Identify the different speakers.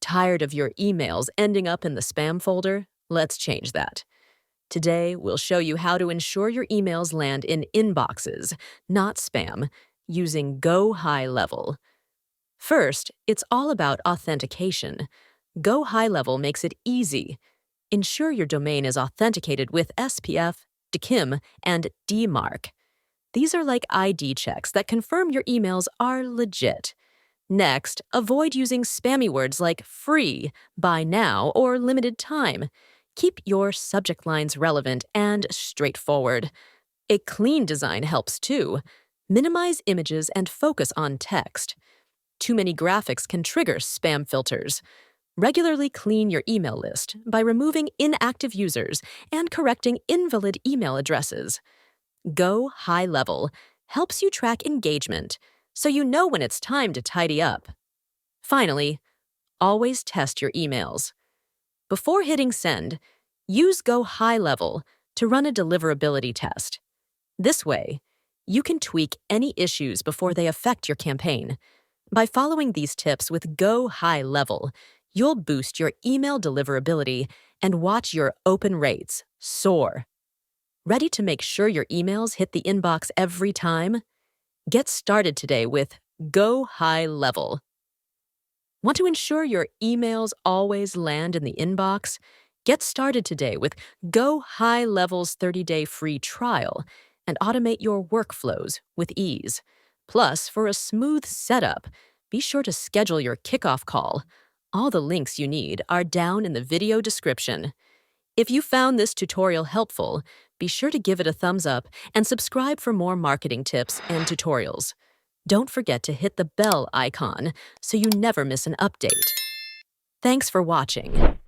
Speaker 1: Tired of your emails ending up in the spam folder? Let's change that. Today, we'll show you how to ensure your emails land in inboxes, not spam, using Go High Level. First, it's all about authentication. Go High Level makes it easy. Ensure your domain is authenticated with SPF, DKIM, and DMARC. These are like ID checks that confirm your emails are legit. Next, avoid using spammy words like free, buy now, or limited time. Keep your subject lines relevant and straightforward. A clean design helps too. Minimize images and focus on text. Too many graphics can trigger spam filters. Regularly clean your email list by removing inactive users and correcting invalid email addresses. Go High Level helps you track engagement, so you know when it's time to tidy up. Finally, always test your emails. Before hitting send, use Go High Level to run a deliverability test. This way, you can tweak any issues before they affect your campaign. By following these tips with Go High Level, you'll boost your email deliverability and watch your open rates soar. Ready to make sure your emails hit the inbox every time? Get started today with Go High Level. Want to ensure your emails always land in the inbox? Get started today with Go High Level's 30-day free trial and automate your workflows with ease. Plus, for a smooth setup, be sure to schedule your kickoff call. All the links you need are down in the video description. If you found this tutorial helpful, be sure to give it a thumbs up and subscribe for more marketing tips and tutorials. Don't forget to hit the bell icon so you never miss an update. Thanks for watching.